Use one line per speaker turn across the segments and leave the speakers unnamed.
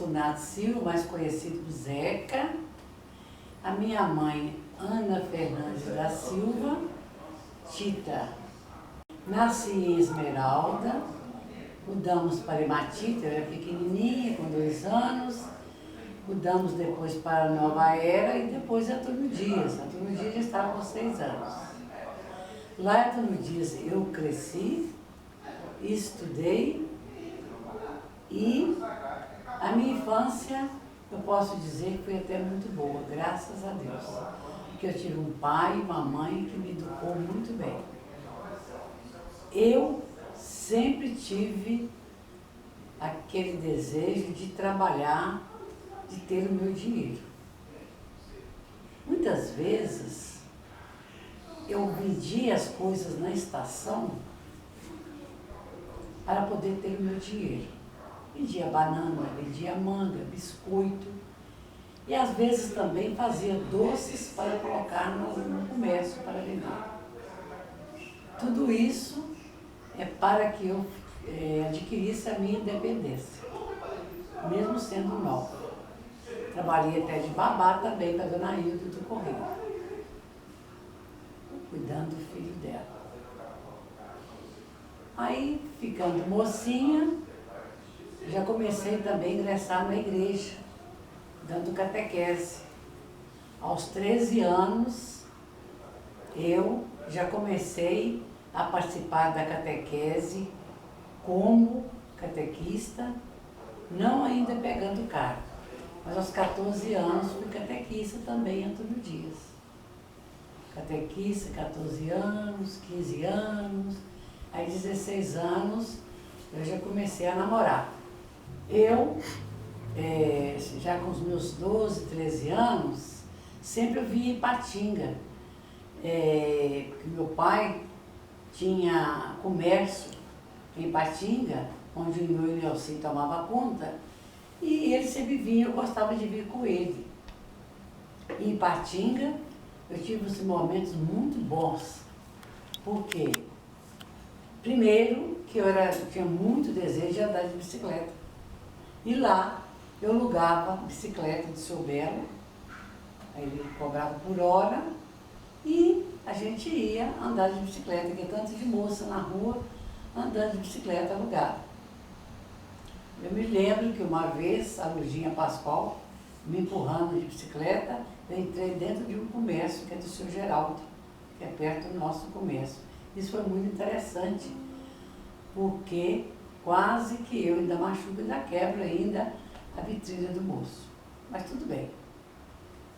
Fortunato Silva, mais conhecido como Zeca. A minha mãe, Ana Fernandes da Silva, Tita. Nasci em Esmeralda, mudamos para Hematita, eu era pequenininha, com 2 anos. Mudamos depois para Nova Era e depois Antônio Dias. Antônio Dias já estava com 6 anos. Lá em Antônio Dias eu cresci, estudei e a minha infância, eu posso dizer que foi até muito boa, graças a Deus. Porque eu tive um pai e uma mãe que me educou muito bem. Eu sempre tive aquele desejo de trabalhar, de ter o meu dinheiro. Muitas vezes eu vendia as coisas na estação para poder ter o meu dinheiro. Vendia banana, vendia manga, biscoito e às vezes também fazia doces para colocar no comércio para vender. Tudo isso é para que eu adquirisse a minha independência, mesmo sendo nova. Trabalhei até de babá também para a dona Hilda do Correio, cuidando do filho dela. Aí, ficando mocinha, já comecei também a ingressar na igreja, dando catequese. Aos 13 anos, eu já comecei a participar da catequese como catequista, não ainda pegando cargo. Mas aos 14 anos fui catequista também, Antônio Dias. Catequista, 14 anos, 15 anos, aí 16 anos eu já comecei a namorar. Eu, já com os meus 12, 13 anos, sempre eu via Ipatinga. Porque meu pai tinha comércio em Ipatinga, onde o meu Nelson tomava conta. E ele sempre vinha, eu gostava de vir com ele. Em Ipatinga, eu tive uns momentos muito bons. Por quê? Primeiro, que eu tinha muito desejo de andar de bicicleta. E lá, eu alugava bicicleta de seu Belo, aí ele cobrava por hora, e a gente ia andar de bicicleta, que é tanto de moça na rua, andando de bicicleta alugada. Eu me lembro que uma vez a Lurdinha Pascoal, me empurrando de bicicleta, eu entrei dentro de um comércio que é do seu Geraldo, que é perto do nosso comércio. Isso foi muito interessante, porque quase que eu ainda machuco, ainda quebro ainda a vitrine do moço. Mas tudo bem.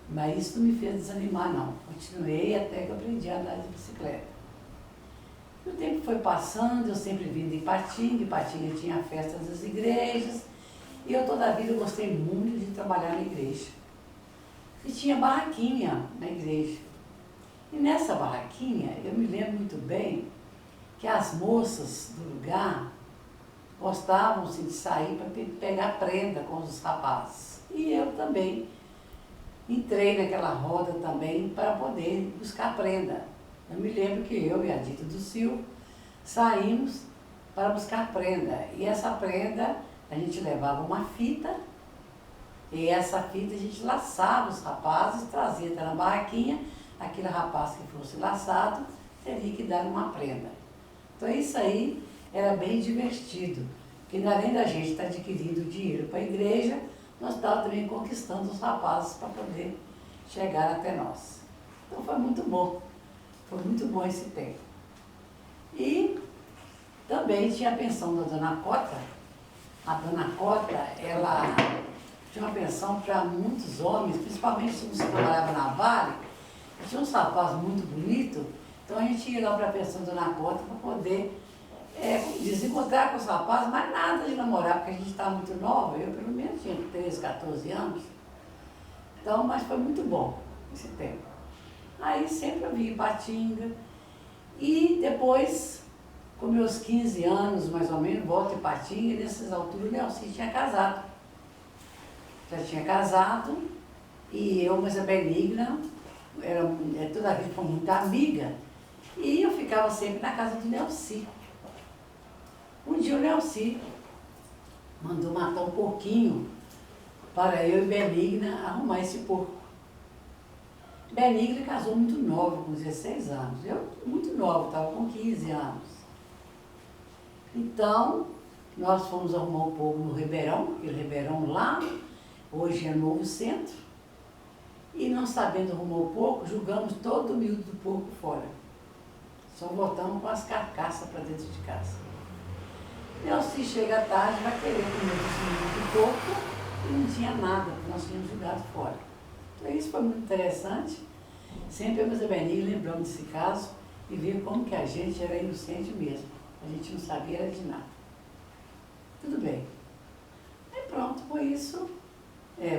Mas isso não me fez desanimar não. Continuei até que eu aprendi a andar de bicicleta. O tempo foi passando, eu sempre vim de Ipatinga. Ipatinga tinha festas das igrejas, e eu toda a vida gostei muito de trabalhar na igreja. E tinha barraquinha na igreja. E nessa barraquinha, eu me lembro muito bem que as moças do lugar gostavam assim, de sair para pegar prenda com os rapazes. E eu também entrei naquela roda também para poder buscar prenda. Eu me lembro que eu e a Dita do Silva saímos para buscar prenda. E essa prenda, a gente levava uma fita, e essa fita a gente laçava os rapazes, trazia até na barraquinha, aquele rapaz que fosse laçado, teria que dar uma prenda. Então isso aí era bem divertido, porque além da gente estar adquirindo dinheiro para a igreja, nós estávamos também conquistando os rapazes para poder chegar até nós. Então foi muito bom. Foi muito bom esse tempo. E também tinha a pensão da Dona Cota. A Dona Cota, ela tinha uma pensão para muitos homens, principalmente os que trabalhavam na Vale. Tinha uns rapazes muito bonitos, então a gente ia lá para a pensão da Dona Cota para poder, como diz, encontrar com os rapazes, mas nada de namorar, porque a gente estava muito nova, eu pelo menos tinha 13, 14 anos. Então, mas foi muito bom esse tempo. Aí sempre eu vim em Ipatinga. E depois, com meus 15 anos, mais ou menos, volto em Ipatinga, e nessas alturas o Nelson tinha casado. Já tinha casado, e eu, mas a Benigna, toda a vida foi muito amiga, e eu ficava sempre na casa do Nelson. Um dia o Nelson mandou matar um porquinho para eu e Benigna arrumar esse porco. Benigna casou muito nova, com 16 anos. Eu, muito nova, estava com 15 anos. Então, nós fomos arrumar o porco no Ribeirão, aquele Ribeirão lá, hoje é Novo Centro. E não sabendo arrumar o porco, jogamos todo o miúdo do porco fora. Só voltamos com as carcaças para dentro de casa. Nelson chega à tarde, vai querer comer esse miúdo do porco e não tinha nada, porque nós tínhamos jogado fora. Então isso foi muito interessante. Sempre eu e a Benigna lembramos desse caso e ver como que a gente era inocente mesmo. A gente não sabia era de nada. Tudo bem. Aí pronto, foi isso.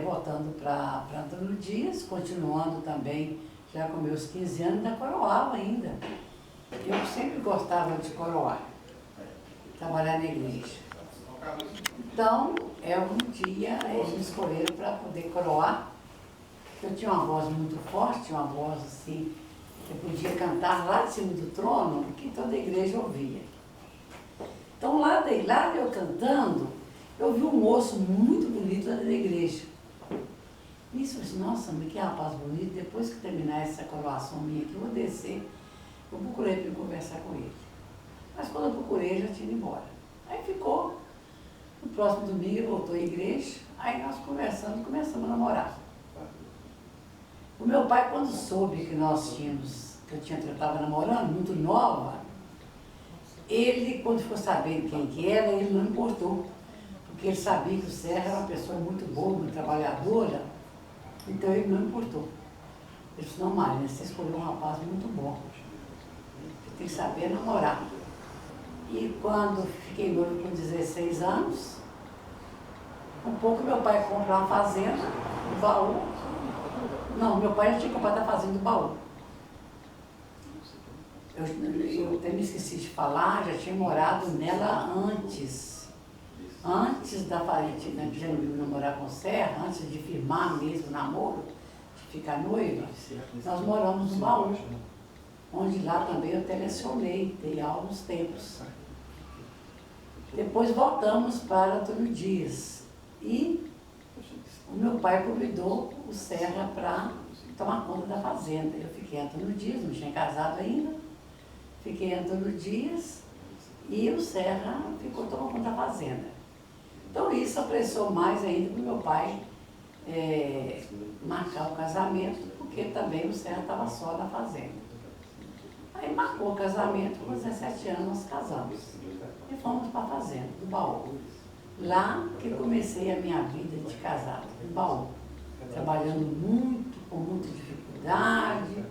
Voltando para Antônio Dias, continuando também, já com meus 15 anos, ainda coroava ainda. Eu sempre gostava de coroar, trabalhar na igreja. Então, um dia eles me escolheram para poder coroar. Eu tinha uma voz muito forte, uma voz assim, eu podia cantar lá de cima do trono, que toda a igreja ouvia. Então, lá eu cantando, eu vi um moço muito bonito lá da igreja. Isso, eu disse, nossa, mas que rapaz bonito, depois que terminar essa coroação minha aqui, eu vou descer. Eu procurei para conversar com ele. Mas quando eu procurei, ele já tinha ido embora. Aí ficou. No próximo domingo ele voltou à igreja, aí nós conversando, começamos a namorar. O meu pai, quando soube que eu estava namorando, muito nova, ele, quando ficou sabendo quem que era, ele não importou. Porque ele sabia que o Serra era uma pessoa muito boa, muito trabalhadora, então ele não importou. Ele disse, não, Marina, você escolheu um rapaz muito bom. Você tem que saber namorar. E quando fiquei noivo com 16 anos, um pouco meu pai comprou uma fazenda, um baú. Não, meu pai já tinha comprado a fazenda do baú. Eu até me esqueci de falar, já tinha morado nela antes da Farentina de Janeiro namorar com Serra, antes de firmar mesmo o namoro, de ficar noiva, nós moramos no baú, onde lá também eu telecionei, dei aula uns tempos. Depois voltamos para Antônio Dias e o meu pai convidou o Serra para tomar conta da fazenda. Eu fiquei em Antônio Dias, não tinha casado ainda, fiquei em Antônio Dias e o Serra ficou tomando conta da fazenda. Então isso apressou mais ainda para o meu pai marcar o casamento, porque também o Serra estava só na fazenda. Aí marcou o casamento, com 17 anos nós casamos. E fomos para a fazenda, do baú. Lá que comecei a minha vida de casado, no baú. Trabalhando muito, com muita dificuldade,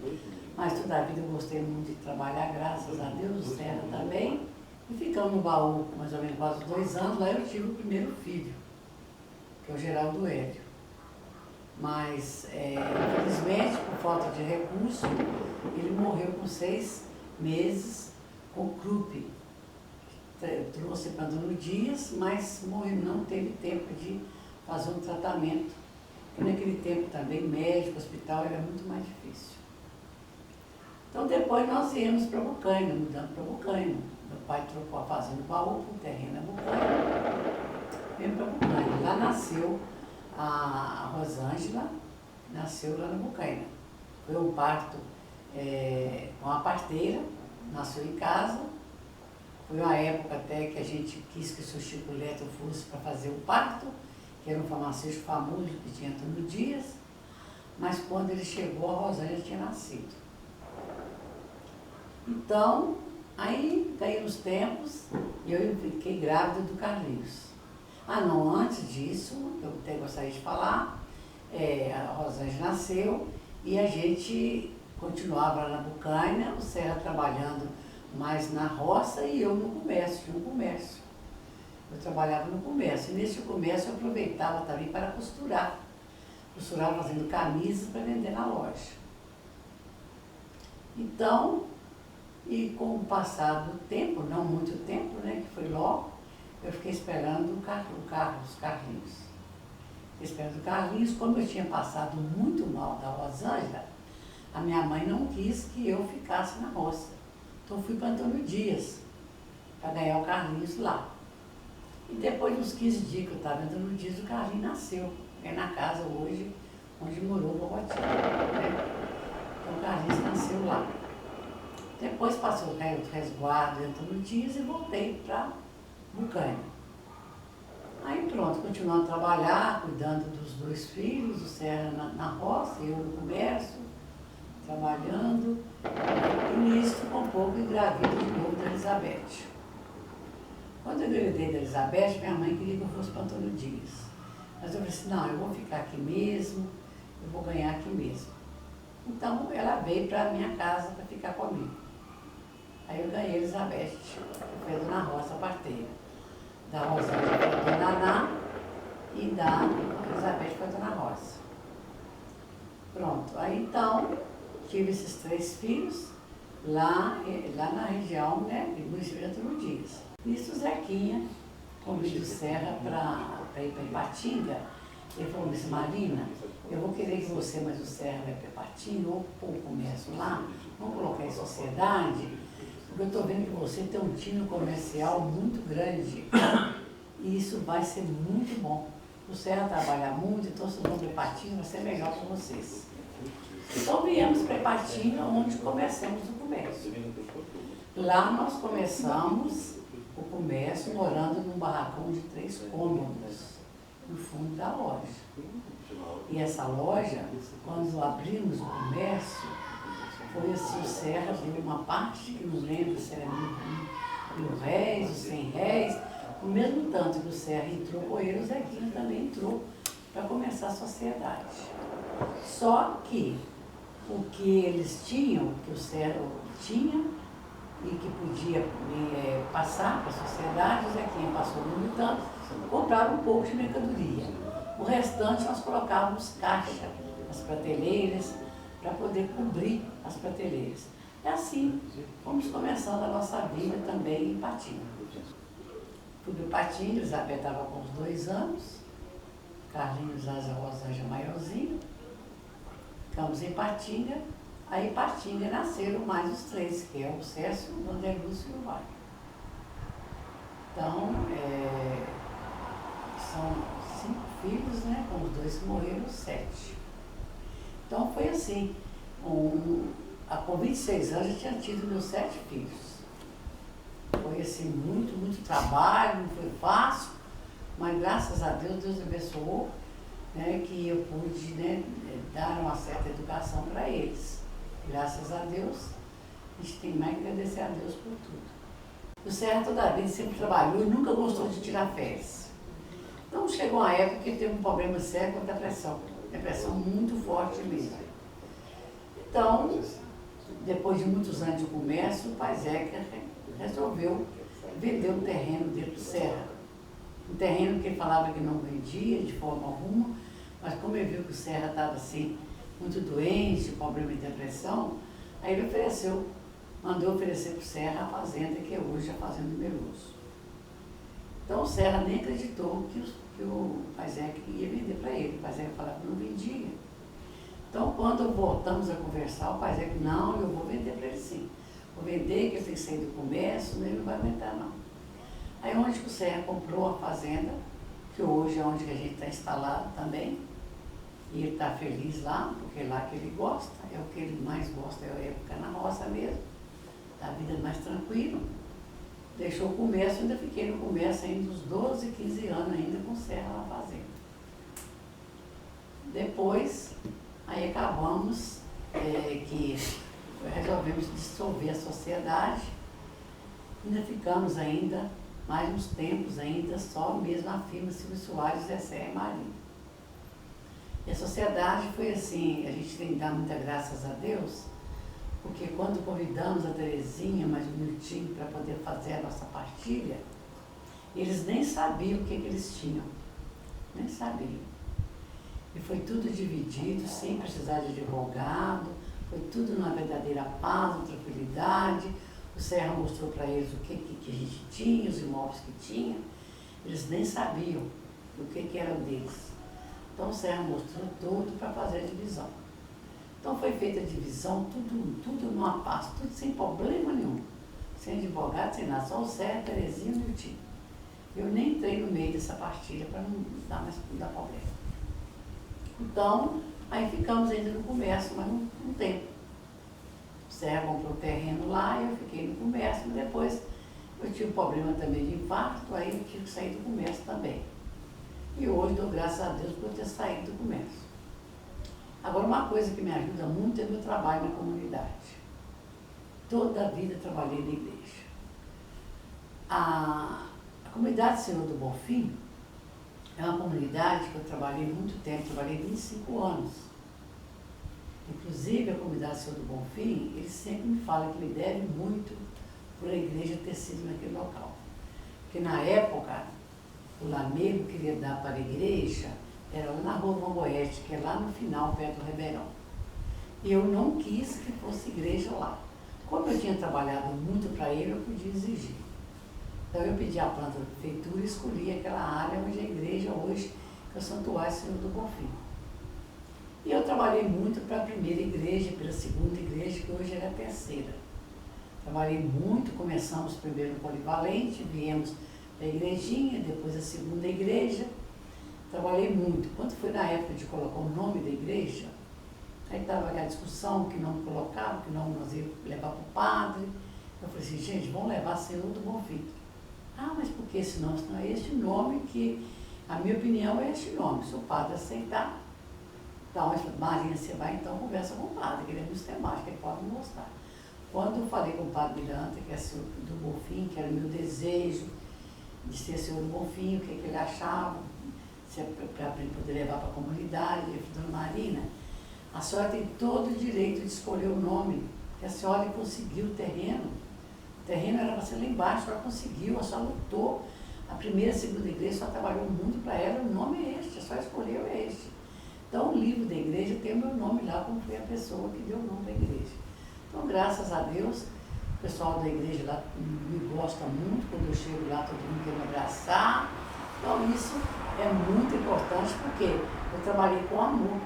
mas toda a vida eu gostei muito de trabalhar, graças a Deus, o Serra também. E ficamos no baú mais ou menos quase 2 anos, lá eu tive o primeiro filho, que é o Geraldo Hélio. Mas, infelizmente, por falta de recurso, ele morreu com 6 meses com croup. Trouxe para Antônio Dias, mas morreu, não teve tempo de fazer um tratamento. Porque naquele tempo também, médico, hospital, era muito mais difícil. Então depois nós íamos para Bocaina, mudamos para Bocaina. Meu pai trocou a fazenda do baú para o terreno na Bocaina. Viemos para Bocaina. Lá nasceu a Rosângela, nasceu lá na Bocaina. Foi um parto com a parteira, nasceu em casa. Foi uma época até que a gente quis que o seu Chico Leto fosse para fazer o parto, que era um farmacêutico famoso que tinha Antônio Dias, mas quando ele chegou, a Rosângela tinha nascido. Então, aí daí uns tempos, eu fiquei grávida do Carlinhos. Ah não, antes disso, eu até gostaria de falar, a Rosângela nasceu e a gente continuava lá na Bocaina, o Serra trabalhando mais na roça e eu no comércio, tinha um comércio. Eu trabalhava no comércio, e nesse comércio eu aproveitava também para costurar. Costurava fazendo camisas para vender na loja. Então, e com o passar do tempo, não muito tempo, né, que foi logo, eu fiquei esperando os Carlinhos. Fiquei esperando o Carlinhos, como eu tinha passado muito mal da Rosângela, a minha mãe não quis que eu ficasse na roça. Então eu fui para Antônio Dias, para ganhar o Carlinhos lá. E depois de uns 15 dias que eu estava em Antônio Dias, o Carlinhos nasceu. é na casa hoje onde morou o Bobotinho, né? Então o Carlinhos nasceu lá. Depois passou o resguardo de Antônio Dias e voltei para Bucânia. Aí pronto, continuando a trabalhar, cuidando dos 2 filhos, o Serra na roça, eu no comércio, trabalhando. E nisso, com um pouco, engravido de novo da Elizabeth. Quando eu engravidei da Elizabeth, minha mãe queria que eu fosse para Antônio Dias. Mas eu falei assim, não, eu vou ficar aqui mesmo, eu vou ganhar aqui mesmo. Então, ela veio para a minha casa para ficar comigo. Aí eu ganhei a Elizabeth, que foi a Dona Rosa Parteira. Da Rosângela foi a Dona Aná e da Elizabeth foi a Dona Rosa. Pronto, aí então, tive esses 3 filhos lá na região, né, do município de Antônio Dias. Isso o Zequinha convida o Serra para ir para Ipatinga. Ele falou assim, Marina, eu vou querer que você, mas o Serra vai para Ipatinga, ou pôr o comércio lá, vamos colocar em sociedade, porque eu estou vendo que você tem um time comercial muito grande e isso vai ser muito bom. O Serra trabalha muito, então se vão para Ipatinga vai ser melhor para vocês. Então viemos para Ipatinga, onde começamos o comércio. Lá nós começamos o comércio morando num barracão de 3 cômodos, no fundo da loja. E essa loja, quando abrimos o comércio, foi assim, o Serra deu uma parte, que não lembro se era R$1.000 ou R$100, o mesmo tanto que o Serra entrou com ele, o Zequinha também entrou para começar a sociedade. Só que o que eles tinham, que o Serra tinha, e que podia passar para a sociedade, o Zequinha passou no tanto, compraram um pouco de mercadoria. O restante nós colocávamos caixa nas prateleiras para poder cobrir as prateleiras. E assim fomos começando a nossa vida também em Ipatinga. Fui para Ipatinga, Elizabeth estava com uns 2 anos, Carlinhos, Asa Rosângela maiorzinho. Ficamos em Ipatinga. Aí Ipatinga nasceram mais os 3, que é o Cécio, o André Lúcio e o Wagner. Então, são 5 filhos, né? Com os 2 que morreram, 7. Então foi assim, com 26 anos eu tinha tido meus 7 filhos. Foi assim, muito trabalho, não foi fácil, mas graças a Deus, Deus abençoou, né, que eu pude, né, dar uma certa educação para eles. Graças a Deus, a gente tem mais que agradecer a Deus por tudo. O Serra toda a vida sempre trabalhou e nunca gostou de tirar férias. Então chegou uma época que ele teve um problema sério com a depressão muito forte mesmo. Então, depois de muitos anos de comércio, o pai Zeca resolveu vender um terreno dentro do Serra. Um terreno que ele falava que não vendia de forma alguma, mas como ele viu que o Serra estava assim, muito doente, problema de depressão, aí ele mandou oferecer para o Serra a fazenda, que é hoje a Fazenda do Meloso. Então o Serra nem acreditou que o pai Zeca ia vender para ele. O pai Zeca falava que não vendia. Então quando voltamos a conversar, o pai Zeca, não, eu vou vender para ele sim. Vou vender, que ele tem que sair do comércio, ele não vai aguentar não. Aí onde que o Serra comprou a fazenda, que hoje é onde que a gente está instalado também, e ele está feliz lá, porque é lá que ele gosta, é o que ele mais gosta, é ficar na roça mesmo, a vida mais tranquila. Deixou o comércio, ainda fiquei no comércio ainda uns 12, 15 anos ainda com Serra na fazenda. Depois, aí acabamos que resolvemos dissolver a sociedade, ainda ficamos ainda, mais uns tempos ainda, só mesmo a firma Silvio Soares, Zé e Marinho. E a sociedade foi assim, a gente tem que dar muitas graças a Deus, porque quando convidamos a Terezinha, mais um minutinho, para poder fazer a nossa partilha, eles nem sabiam o que eles tinham, nem sabiam. E foi tudo dividido, sem precisar de advogado, foi tudo numa verdadeira paz, uma tranquilidade. O Serra mostrou para eles o que a gente tinha, os imóveis que tinha, eles nem sabiam o que era deles. Então o Serra mostrou tudo para fazer a divisão. Então foi feita a divisão, tudo numa paz, tudo sem problema nenhum. Sem advogado, sem nada, só o Serra, a Terezinha e o meu tio. Eu nem entrei no meio dessa partilha para não dar problema. Então, aí ficamos ainda no comércio, mas não tem. O Serra comprou terreno lá, eu fiquei no comércio, mas depois eu tive um problema também de infarto, aí eu tive que sair do comércio também. E hoje dou graças a Deus por ter saído do comércio. Agora, uma coisa que me ajuda muito é o meu trabalho na comunidade. Toda a vida trabalhei na igreja. A comunidade Senhor do Bonfim é uma comunidade que eu trabalhei muito tempo, trabalhei 25 anos. Inclusive, a comunidade Senhor do Bonfim, eles sempre me falam que me devem muito por a igreja ter sido naquele local. Porque na época, o Lamego queria dar para a igreja, era lá na Rua Van Boeste, que é lá no final, perto do Ribeirão. E eu não quis que fosse igreja lá. Como eu tinha trabalhado muito para ele, eu podia exigir. Então eu pedi a planta da prefeitura e escolhi aquela área onde a igreja hoje é o Santuário Senhor do Bonfim. E eu trabalhei muito para a primeira igreja, pela segunda igreja, que hoje é a terceira. Trabalhei muito, começamos primeiro no Polivalente, viemos para a igrejinha, depois a segunda igreja. Trabalhei muito. Quando foi na época de colocar o nome da igreja, aí estava aquela discussão, que não colocava, que não nós íamos levar para o padre. Eu falei assim, gente, vamos levar Senhor do Bonfim. Ah, mas por que esse nome? Não é este nome que, a minha opinião é este nome. Se o padre aceitar, então, eu falei, Marina, você vai então conversa com o padre, que ele é muito sistemático, ele pode me mostrar. Quando eu falei com o padre Miranda, que é Senhor do Bonfim, que era o meu desejo de ser Senhor do Bonfim, o que ele achava, se é para poder levar para a comunidade, ele falou, dona Marina, a senhora tem todo o direito de escolher o nome, porque a senhora conseguiu o terreno. O terreno era para ser lá embaixo, a senhora conseguiu, a senhora lutou. A primeira e a segunda igreja, a senhora trabalhou muito para ela, o nome é este, a senhora escolheu é este. Então, o livro da igreja tem o meu nome lá, como foi a pessoa que deu o nome da igreja. Então, graças a Deus, o pessoal da igreja lá me gosta muito, quando eu chego lá, todo mundo quer me abraçar. Então, isso é muito importante, porque eu trabalhei com amor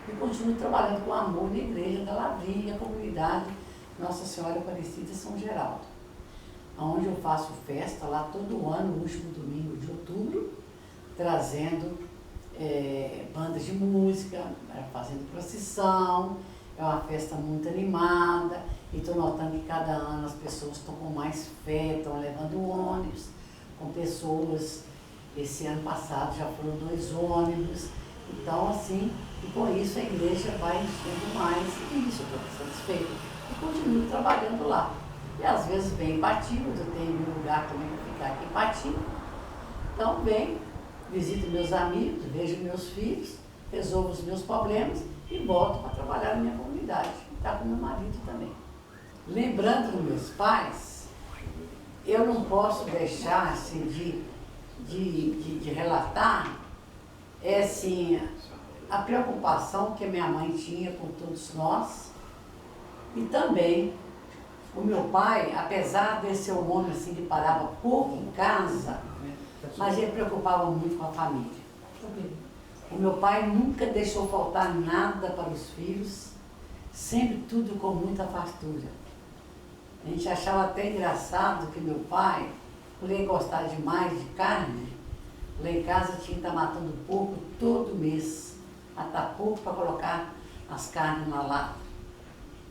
e continuo trabalhando com amor na igreja da Lavrinha, comunidade Nossa Senhora Aparecida São Geraldo, onde eu faço festa lá todo ano, no último domingo de outubro, trazendo bandas de música, fazendo procissão. É uma festa muito animada e estou notando que cada ano as pessoas estão com mais fé, estão levando ônibus com pessoas. Esse ano passado já foram 2 ônibus. Então, assim, e com isso a igreja vai enchendo mais, e isso eu estou satisfeita. E continuo trabalhando lá. E às vezes vem em Patinhos, eu tenho um lugar também para ficar aqui em Patinhos. Então, venho, visito meus amigos, vejo meus filhos, resolvo os meus problemas e volto para trabalhar na minha comunidade. E está com meu marido também. Lembrando dos meus pais, eu não posso deixar assim, de relatar assim, a preocupação que a minha mãe tinha com todos nós. E também o meu pai, apesar de ser um homem assim, que parava pouco em casa, mas ele preocupava muito com a família. O meu pai nunca deixou faltar nada para os filhos, sempre tudo com muita fartura. A gente achava até engraçado que meu pai, por ele gostar demais de carne, lá em casa tinha que estar matando porco todo mês, matar porco para colocar as carnes na lata.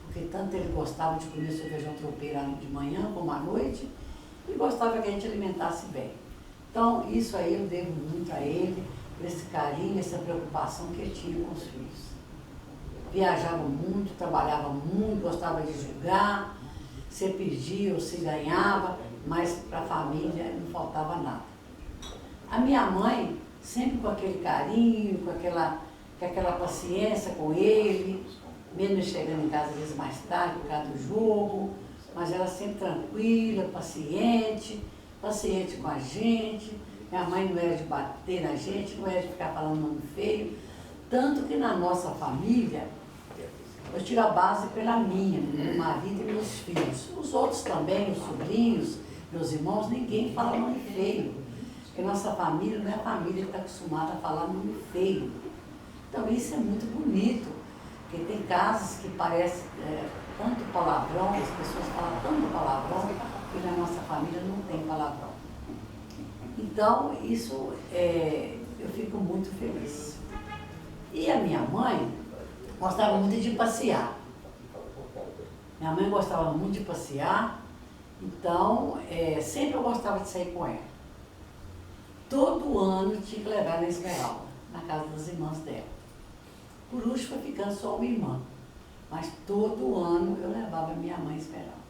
Porque tanto ele gostava de comer seu feijão tropeiro de manhã como à noite, e gostava que a gente alimentasse bem. Então, isso aí eu devo muito a ele, por esse carinho, essa preocupação que ele tinha com os filhos. Viajava muito, trabalhava muito, gostava de jogar, se pedia ou se ganhava, mas para a família não faltava nada. A minha mãe, sempre com aquele carinho, com aquela paciência com ele, mesmo chegando em casa às vezes mais tarde por causa do jogo, mas ela sempre tranquila, paciente com a gente. Minha mãe não era de bater na gente, não era de ficar falando nome feio. Tanto que na nossa família, eu tiro a base pela minha, meu marido e meus filhos. Os outros também, os sobrinhos, meus irmãos, ninguém fala nome feio. Porque nossa família não é a família que está acostumada a falar nome feio. Então isso é muito bonito, porque tem casas que parece tanto palavrão, as pessoas falam tanto palavrão, que na nossa família não tem palavrão. Então isso eu fico muito feliz. E a minha mãe gostava muito de passear. Minha mãe gostava muito de passear, então sempre eu gostava de sair com ela. Todo ano tinha que levar na Esmeralda, na casa das irmãs dela. Por último foi ficando só uma irmã, mas todo ano eu levava minha mãe Esmeralda.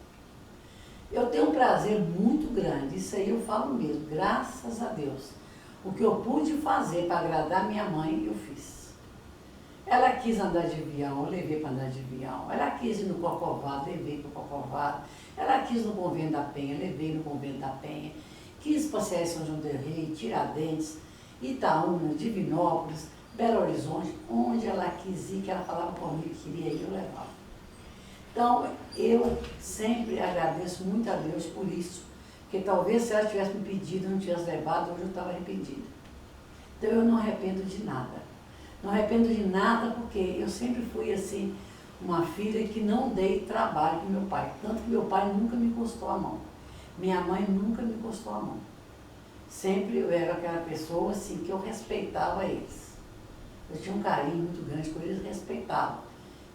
Eu tenho um prazer muito grande, isso aí eu falo mesmo, graças a Deus. O que eu pude fazer para agradar minha mãe, eu fiz. Ela quis andar de avião, eu levei para andar de avião. Ela quis ir no Corcovado, levei para o Corcovado. Ela quis no Convento da Penha, levei no Convento da Penha. Quis passear em São João del Rei, Tiradentes, Itaúna, Divinópolis, Belo Horizonte, onde ela quis ir, que ela falava comigo que queria ir, eu levava. Então, eu sempre agradeço muito a Deus por isso, porque talvez se ela tivesse me pedido, não tivesse levado, hoje eu estava arrependida. Então, eu não arrependo de nada. Não arrependo de nada porque eu sempre fui assim, uma filha que não dei trabalho para meu pai. Tanto que meu pai nunca me encostou a mão. Minha mãe nunca me encostou a mão. Sempre eu era aquela pessoa assim que eu respeitava eles. Eu tinha um carinho muito grande com eles, respeitava.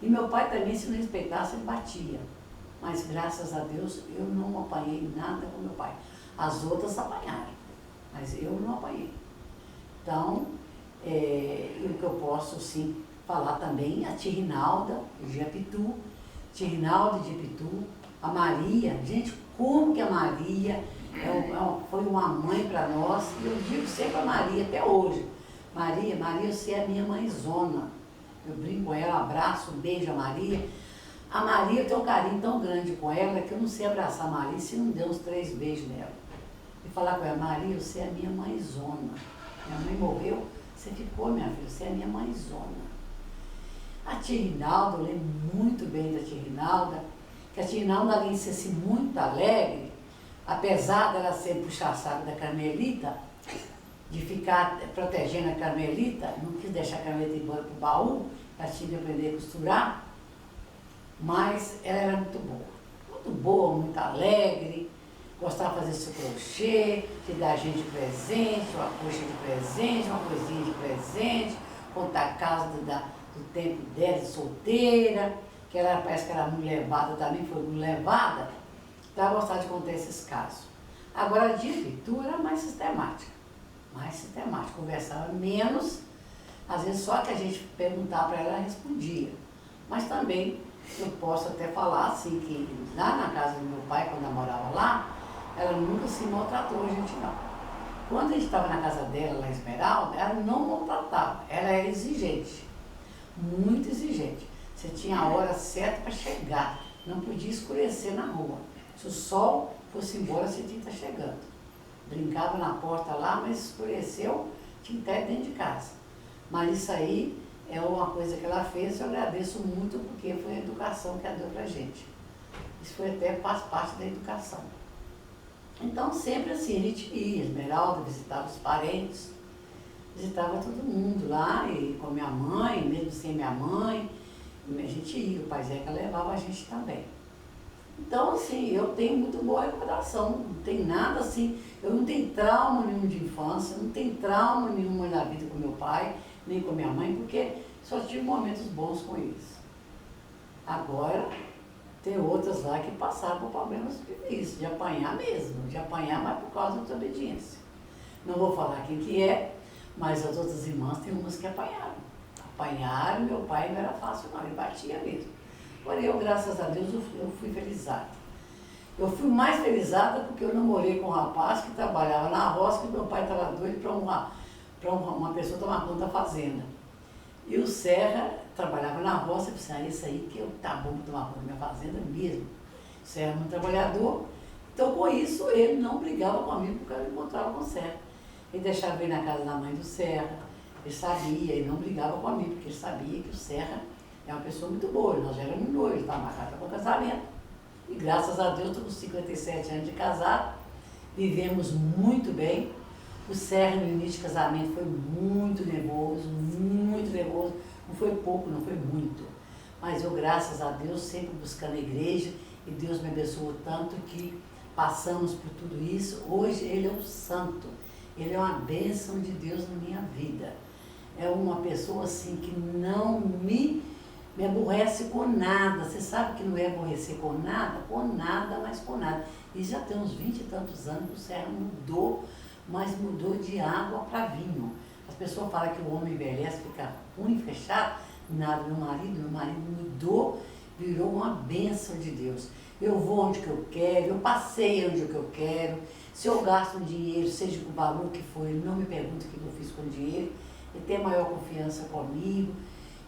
E meu pai também, se não respeitasse, ele batia. Mas graças a Deus eu não apanhei nada com meu pai. As outras apanharam, mas eu não apanhei. Então, e o que eu posso sim falar também, a tia Rinalda de Apitu, tia Rinalda de Apitu, a Maria, gente, como que a Maria foi uma mãe para nós, e eu digo sempre a Maria, até hoje, Maria, você é a minha mãezona, eu brinco com ela, abraço, beijo a Maria. A Maria, eu tenho um carinho tão grande com ela que eu não sei abraçar a Maria se não der uns 3 beijos nela. E falar com ela, Maria, você é a minha mãezona, minha mãe morreu, você ficou, minha filha, você é a minha mãezona. A tia Rinalda, eu lembro muito bem da tia Rinalda, que a tia Rinalda, além de ser assim, muito alegre, apesar dela ser puxa-saco da Carmelita, de ficar protegendo a Carmelita, não quis deixar a Carmelita ir embora para o baú, ela tinha que aprender a costurar, mas ela era muito boa, muito alegre, gostava de fazer seu crochê, de dar a gente de presente, uma coxa de presente, uma coisinha de presente, contar a causa do tempo dela de solteira, que ela parece que era muito levada também, foi muito levada, então ela gostava de contar esses casos. Agora a de Apitu era mais sistemática, conversava menos, às vezes só que a gente perguntava para ela respondia, mas também eu posso até falar assim que lá na casa do meu pai, quando ela morava lá, ela nunca se maltratou a gente não. Quando a gente estava na casa dela, lá em Esmeralda, ela não maltratava, ela era exigente, muito exigente. Você tinha a hora certa para chegar, não podia escurecer na rua. Se o sol fosse embora, você tinha que estar chegando. Brincava na porta lá, mas escureceu, tinha que estar dentro de casa. Mas isso aí é uma coisa que ela fez, eu agradeço muito, porque foi a educação que ela deu pra gente. Isso faz parte da educação. Então, sempre assim, a gente ia, Esmeralda, visitava os parentes, visitava todo mundo lá, e com a minha mãe, mesmo sem minha mãe, a gente ia, o pai Zeca levava a gente também. Então, assim, eu tenho muito boa recordação, não tem nada assim, eu não tenho trauma nenhum de infância, não tenho trauma nenhuma da vida com meu pai, nem com minha mãe, porque só tive momentos bons com eles. Agora, tem outras lá que passaram por problemas difíceis, de apanhar mesmo, de apanhar, mas por causa da desobediência. Não vou falar quem que é, mas as outras irmãs tem umas que apanharam. Apanharam, meu pai não era fácil não, ele batia mesmo. Porém, eu, graças a Deus, eu fui felizada. Eu fui mais felizada porque eu namorei com um rapaz que trabalhava na roça, que meu pai estava doido para uma pessoa tomar conta da fazenda. E o Serra trabalhava na roça, eu disse, isso aí que tá bom para tomar conta da minha fazenda mesmo. O Serra era um trabalhador, então com isso ele não brigava comigo porque eu encontrava com o Serra. Ele deixava ir na casa da mãe do Serra, ele sabia, ele não brigava comigo, porque ele sabia que o Serra é uma pessoa muito boa, nós já éramos noivos, estava marcado para o casamento. E graças a Deus, estou com 57 anos de casado, vivemos muito bem. O Serra no início de casamento foi muito nervoso, não foi pouco, não foi muito. Mas eu, graças a Deus, sempre buscando a igreja, e Deus me abençoou tanto que passamos por tudo isso. Hoje ele é um santo, ele é uma bênção de Deus na minha vida. é uma pessoa assim que não me aborrece com nada. Você sabe que não é aborrecer com nada, mas com nada. E já tem uns 20 e tantos anos que o Serra mudou, mas mudou de água para vinho. As pessoas falam que o homem envelhece, fica ruim, fechado. Nada, meu marido mudou, virou uma bênção de Deus. Eu vou onde que eu quero, eu passeio onde que eu quero. Se eu gasto um dinheiro, seja com o valor que for, ele não me pergunta o que eu fiz com o dinheiro. Ele tem maior confiança comigo.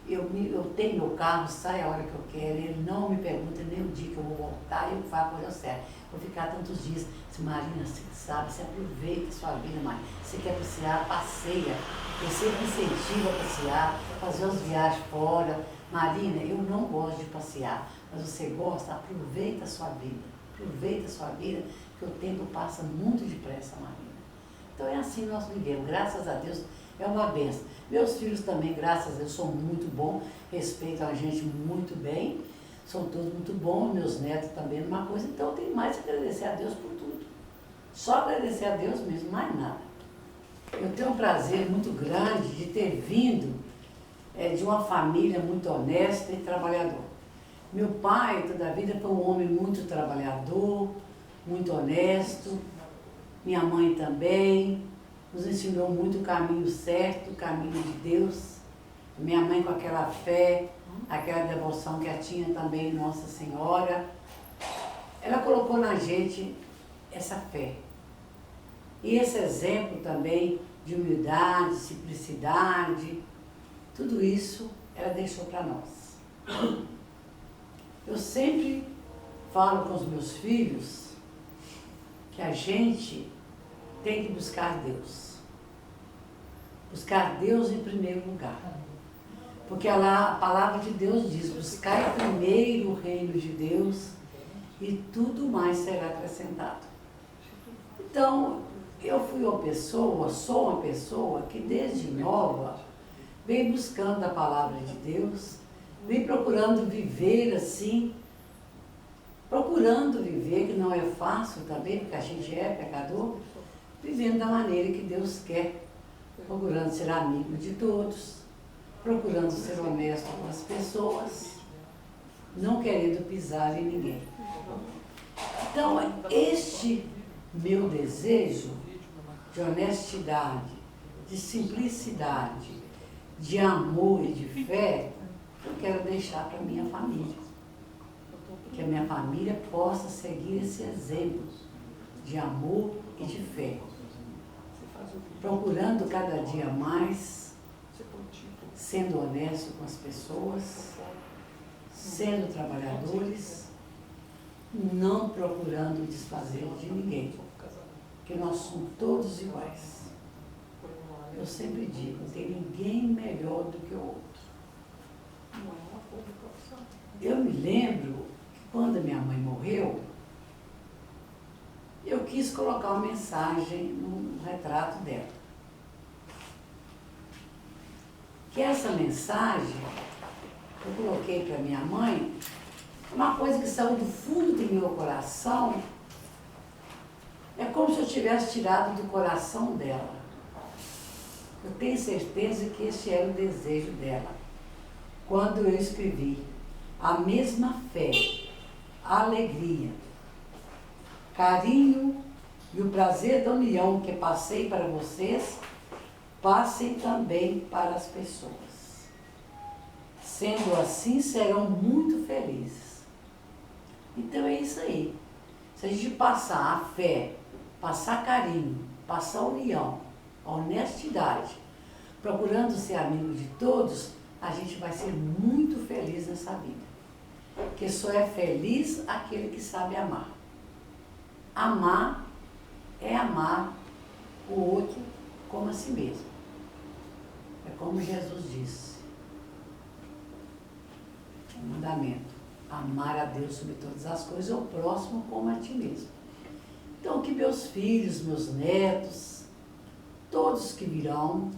Eu tenho meu carro, sai a hora que eu quero. Ele não me pergunta nem o dia que eu vou voltar, eu faço quando eu certo. Vou ficar tantos dias. Marina, você sabe, você aproveita a sua vida, Marina. Você quer passear, passeia. Eu sempre incentivo a passear, fazer umas viagens fora. Marina, eu não gosto de passear, mas você gosta, aproveita a sua vida. Aproveita a sua vida, porque o tempo passa muito depressa, Marina. Então é assim nós vivemos, graças a Deus, é uma benção. Meus filhos também, graças a Deus, são muito bons, respeitam a gente muito bem, são todos muito bons, meus netos também, uma coisa, então eu tenho mais que agradecer a Deus por tudo. Só agradecer a Deus mesmo, mais nada. Eu tenho um prazer muito grande de ter vindo de uma família muito honesta e trabalhador. Meu pai, toda a vida, foi um homem muito trabalhador, muito honesto. Minha mãe também nos ensinou muito o caminho certo, o caminho de Deus. Minha mãe com aquela fé, aquela devoção que ela tinha também em Nossa Senhora. Ela colocou na gente essa fé. E esse exemplo também de humildade, simplicidade, tudo isso ela deixou para nós. Eu sempre falo com os meus filhos que a gente tem que buscar Deus. Buscar Deus em primeiro lugar. Porque a palavra de Deus diz, buscai primeiro o reino de Deus e tudo mais será acrescentado. Então, eu sou uma pessoa que desde nova vem buscando a palavra de Deus, vem procurando viver assim, procurando viver, que não é fácil também, porque a gente é pecador, vivendo da maneira que Deus quer, procurando ser amigo de todos, procurando ser honesto com as pessoas, não querendo pisar em ninguém. Então, este meu desejo de honestidade, de simplicidade, de amor e de fé, eu quero deixar para a minha família. Que a minha família possa seguir esse exemplo de amor e de fé. Procurando cada dia mais, sendo honesto com as pessoas, sendo trabalhadores, não procurando desfazer de ninguém, porque nós somos todos iguais. Eu sempre digo, não tem ninguém melhor do que o outro. Eu me lembro que quando a minha mãe morreu, eu quis colocar uma mensagem no retrato dela. Que essa mensagem que eu coloquei para minha mãe, uma coisa que saiu do fundo do meu coração, é como se eu tivesse tirado do coração dela. Eu tenho certeza que esse era o desejo dela. Quando eu escrevi, a mesma fé, alegria, carinho e o prazer da união que passei para vocês, passem também para as pessoas. Sendo assim, serão muito felizes. Então é isso aí. Se a gente passar a fé, passar carinho, passar união, a honestidade, procurando ser amigo de todos, a gente vai ser muito feliz nessa vida. Porque só é feliz aquele que sabe amar. Amar é amar o outro como a si mesmo. É como Jesus disse. O mandamento. Amar a Deus sobre todas as coisas, o próximo como a ti mesmo. Então, que meus filhos, meus netos, todos que virão,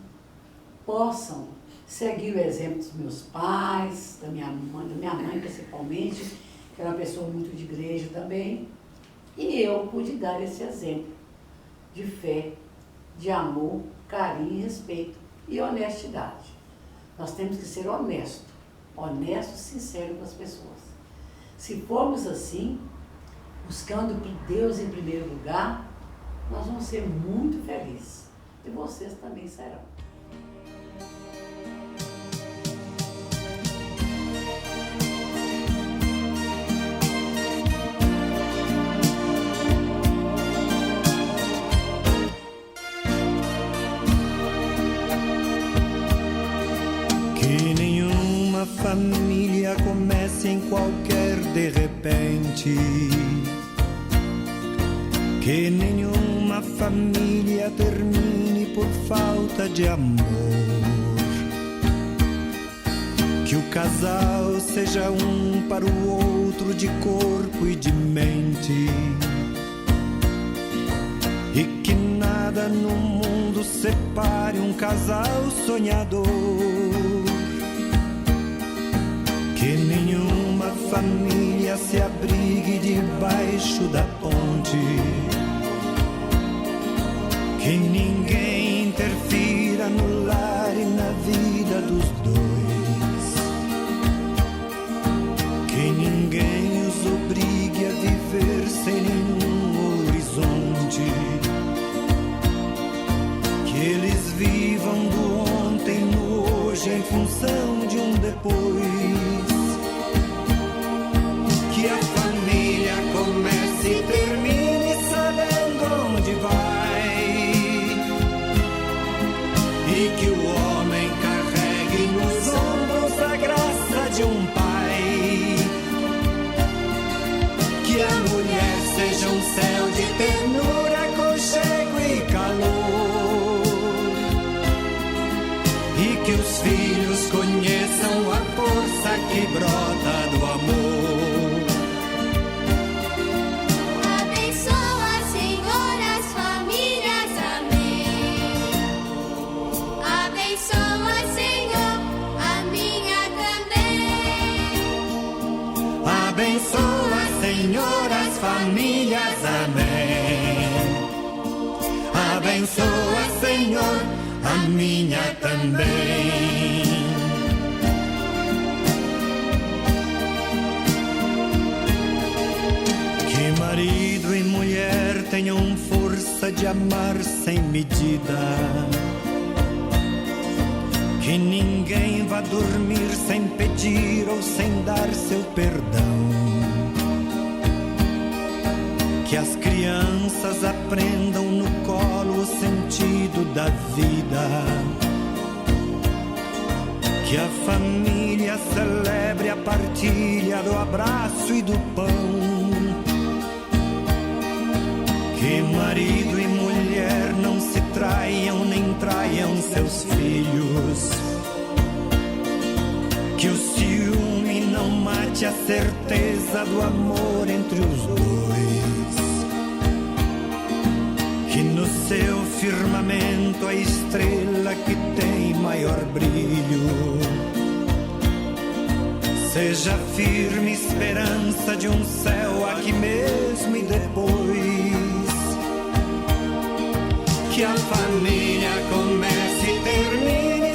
possam seguir o exemplo dos meus pais, da minha mãe principalmente, que era uma pessoa muito de igreja também, e eu pude dar esse exemplo de fé, de amor, carinho, respeito e honestidade. Nós temos que ser honesto e sincero com as pessoas. Se formos assim, buscando Deus em primeiro lugar, nós vamos ser muito felizes. E vocês também serão.
Que nenhuma família comece em qualquer de repente. Que nenhuma família termine por falta de amor. Que o casal seja um para o outro de corpo e de mente. E que nada no mundo separe um casal sonhador. Que nenhuma família se abrigue debaixo da ponte. Que ninguém interfira no lar e na vida dos dois. Que ninguém os obrigue a viver sem nenhum horizonte. Que eles vivam do ontem no hoje em função de um depois. Que a família comece e termine sabendo onde vai. E que o homem carregue nos ombros a graça de um pai. Que a mulher seja um céu de ternura, aconchego e calor. E que os filhos conheçam a força que brota do amor.
Abençoa, Senhor, as famílias, amém. Abençoa, Senhor, a minha também.
Abençoa, Senhor, as famílias, amém. Abençoa, Senhor, a minha também. Que marido e mulher tenham força de amar sem medida. Que ninguém vá dormir sem pedir ou sem dar seu perdão. Que as crianças aprendam no colo o sentido da vida. Que a família celebre a partilha do abraço e do pão. Que marido e mulher não se traiam nem traiam seus filhos. Que o ciúme não mate a certeza do amor entre os dois. Que no seu firmamento a estrela que tem maior brilho seja firme esperança de um céu aqui mesmo e depois. Que a família comece e termine